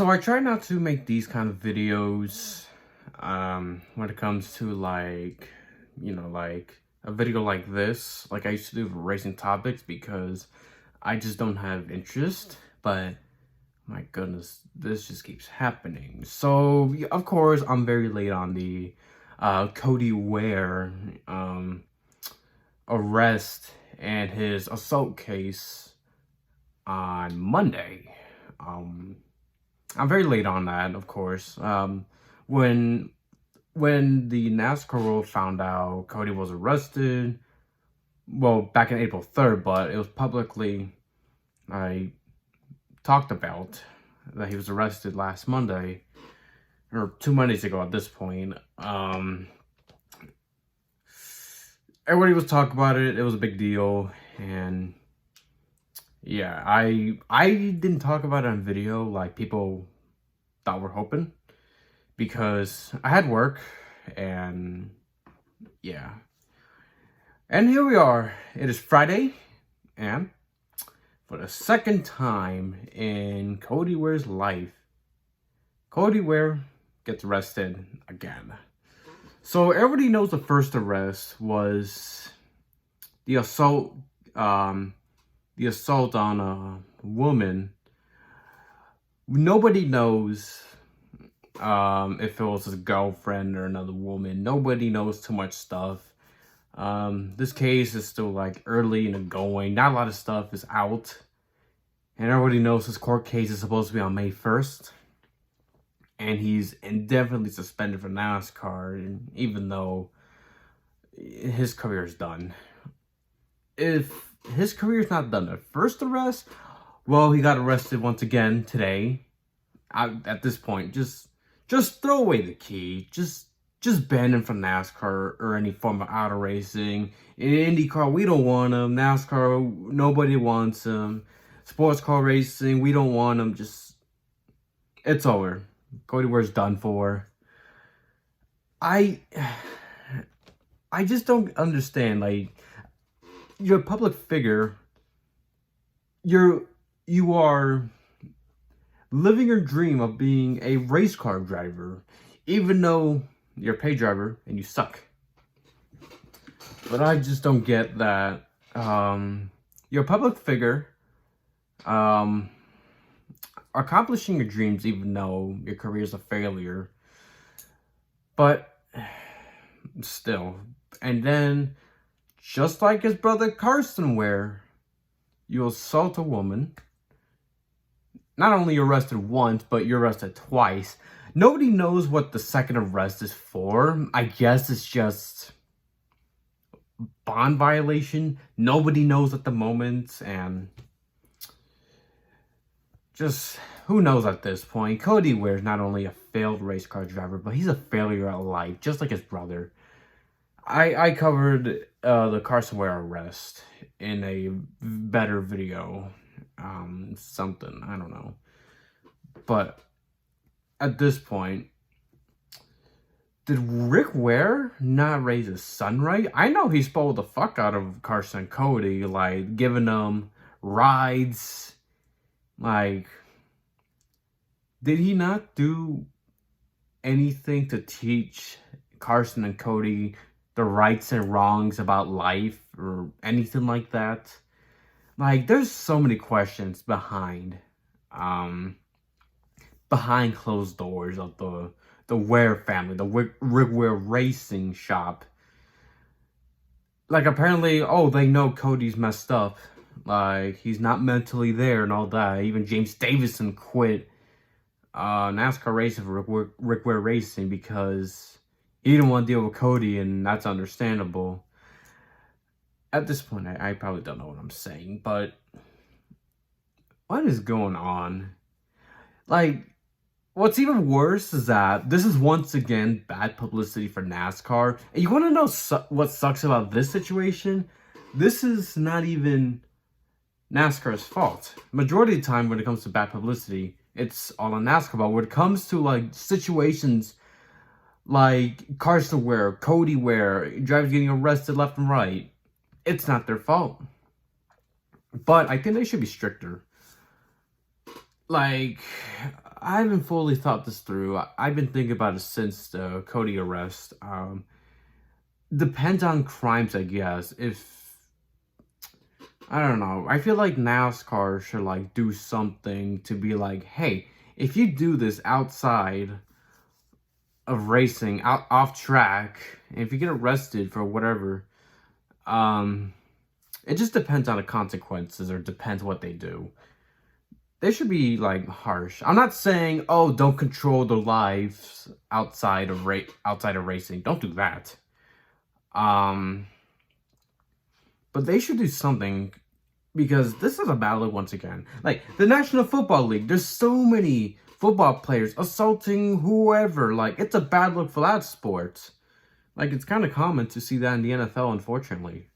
So I try not to make these kind of videos when it comes to like a video like this, like I used to do for racing topics, because I just don't have interest. But my goodness, this just keeps happening. So of course I'm very late on the Cody Ware arrest and his assault case on Monday. I'm very late on that, of course. When the NASCAR world found out Cody was arrested, well, back in April 3rd, but it was publicly talked about that he was arrested last Monday, or 2 Mondays ago at this point. Everybody was talking about it. It was a big deal, and yeah, I didn't talk about it on video like people thought we're hoping, because I had work, and yeah. And here we are. It is Friday, and for the second time in Cody Ware's life, Cody Ware gets arrested again. So everybody knows the first arrest was the assault on a woman. Nobody knows if it was his girlfriend or another woman. Nobody knows too much stuff. This case is still like early in the going. Not a lot of stuff is out. And everybody knows his court case is supposed to be on May 1st. And he's indefinitely suspended from NASCAR, even though his career is done. If his career is not done at first arrest, well, he got arrested once again today. At this point, just throw away the key. Just ban him from NASCAR or any form of auto racing. In IndyCar, we don't want him. NASCAR, nobody wants him. Sports car racing, we don't want him. It's over. Cody Ware's done for. I just don't understand. Like, you're a public figure. You are living your dream of being a race car driver, even though you're a pay driver and you suck. But I just don't get that. You're a public figure, accomplishing your dreams even though your career is a failure. But still. And then, just like his brother Carson Ware, you assault a woman. Not only you're arrested once, but you're arrested twice. Nobody knows what the second arrest is for. I guess it's just bond violation. Nobody knows at the moment, and just who knows at this point. Cody Ware is not only a failed race car driver, but he's a failure at life, just like his brother. I covered the Carson Ware arrest in a better video. Something, I don't know. But at this point, did Rick Ware not raise his son right? I know he spoiled the fuck out of Carson and Cody, like giving them rides. Like, did he not do anything to teach Carson and Cody the rights and wrongs about life or anything like that? Like, there's so many questions behind closed doors of the Ware family, the Rick Ware Racing Shop. Like, apparently, they know Cody's messed up. Like, he's not mentally there and all that. Even James Davison quit NASCAR racing for Rick Ware Racing because he didn't want to deal with Cody, and that's understandable. At this point, I probably don't know what I'm saying, but what is going on? Like, what's even worse is that this is once again bad publicity for NASCAR. And you want to know what sucks about this situation? This is not even NASCAR's fault. Majority of the time when it comes to bad publicity, it's all on NASCAR. But when it comes to like situations like Carson Ware, Cody Ware, drivers getting arrested left and right, it's not their fault. But I think they should be stricter. like, I haven't fully thought this through. I've been thinking about it since the Cody arrest. Depends on crimes, I guess. If I don't know, I feel like NASCAR should like do something to be like, hey, if you do this outside of racing, out off track, and if you get arrested for whatever, it just depends on the consequences, or depends what they do. They should be like harsh. I'm not saying, oh, don't control their lives outside of racing. Don't do that. But they should do something, because this is a battle once again. Like the National Football League, there's so many football players assaulting whoever. Like it's a bad look for that sport. Like it's kind of common to see that in the NFL, unfortunately.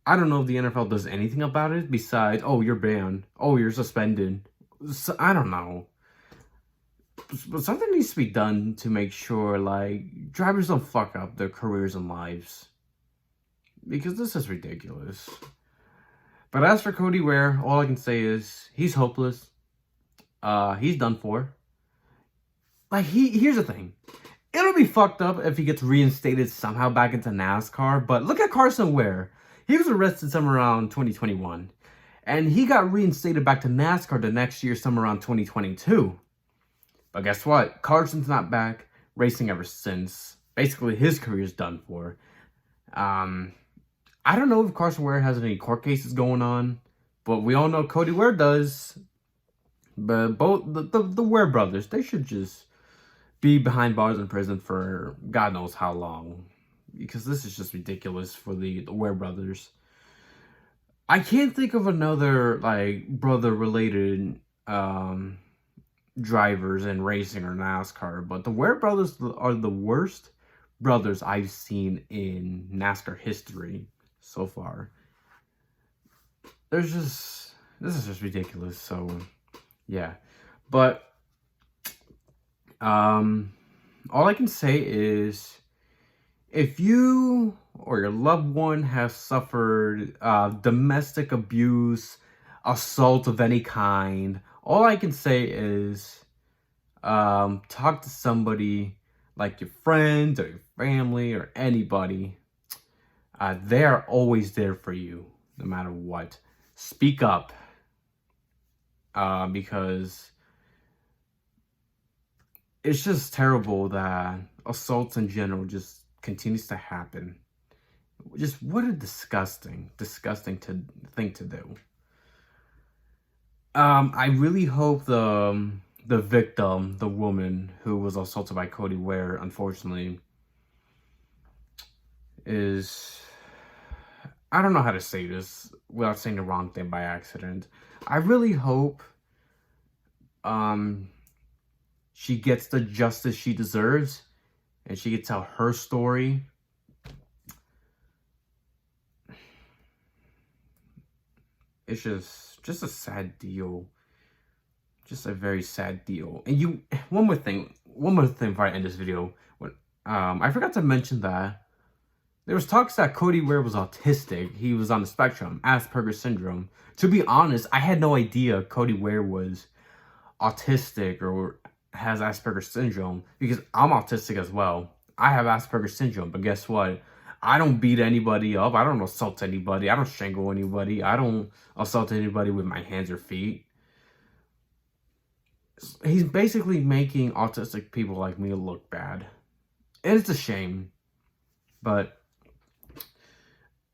I don't know if the NFL does anything about it besides, oh, you're banned. Oh, you're suspended. So, I don't know. But something needs to be done to make sure, like, drivers don't fuck up their careers and lives. Because this is ridiculous. But as for Cody Ware, all I can say is, he's hopeless. He's done for. Like, here's the thing. It'll be fucked up if he gets reinstated somehow back into NASCAR, but look at Carson Ware. He was arrested somewhere around 2021, and he got reinstated back to NASCAR the next year, somewhere around 2022. But guess what? Carson's not back racing ever since. Basically, his career's done for. I don't know if Carson Ware has any court cases going on, but we all know Cody Ware does. But both the Ware brothers, they should just be behind bars in prison for God knows how long. Because this is just ridiculous for the Ware brothers. I can't think of another, like, brother-related drivers in racing or NASCAR, but the Ware brothers are the worst brothers I've seen in NASCAR history so far. This is just ridiculous, so, yeah. But, all I can say is, if you or your loved one has suffered domestic abuse, assault of any kind, all I can say is talk to somebody like your friends or your family or anybody. They are always there for you, no matter what. Speak up, because it's just terrible that assaults in general just continues to happen. Just what a disgusting thing to do. I really hope the victim, the woman who was assaulted by Cody Ware, unfortunately, is, I don't know how to say this without saying the wrong thing by accident. I really hope she gets the justice she deserves, and she can tell her story. It's just a sad deal. Just a very sad deal. And one more thing before I end this video. I forgot to mention that there was talks that Cody Ware was autistic. He was on the spectrum, Asperger's syndrome. To be honest, I had no idea Cody Ware was autistic or has Asperger's syndrome, because I'm autistic as well. I have Asperger's syndrome, but guess what? I don't beat anybody up. I don't assault anybody. I don't strangle anybody. I don't assault anybody with my hands or feet. He's basically making autistic people like me look bad. And it's a shame. But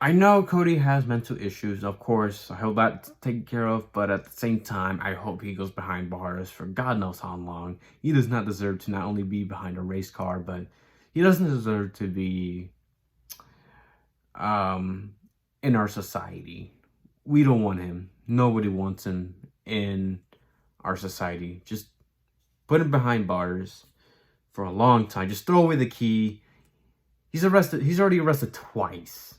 I know Cody has mental issues, of course. I hope that's taken care of. But at the same time, I hope he goes behind bars for God knows how long. He does not deserve to not only be behind a race car, but he doesn't deserve to be in our society. We don't want him. Nobody wants him in our society. Just put him behind bars for a long time. Just throw away the key. He's already arrested twice.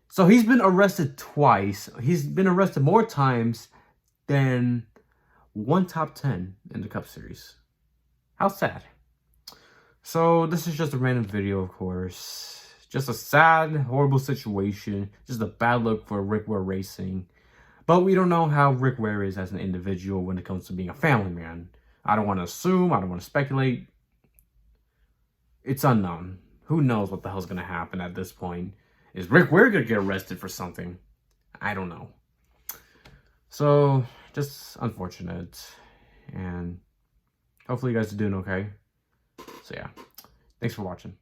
So he's been arrested twice. He's been arrested more times than one top 10 in the Cup Series. How sad. So this is just a random video, of course. Just a sad, horrible situation. Just a bad look for Rick Ware Racing. But we don't know how Rick Ware is as an individual when it comes to being a family man. I don't want to assume. I don't want to speculate. It's unknown. Who knows what the hell's going to happen at this point? Is Rick Ware going to get arrested for something? I don't know. So, just unfortunate. And hopefully you guys are doing okay. So yeah, thanks for watching.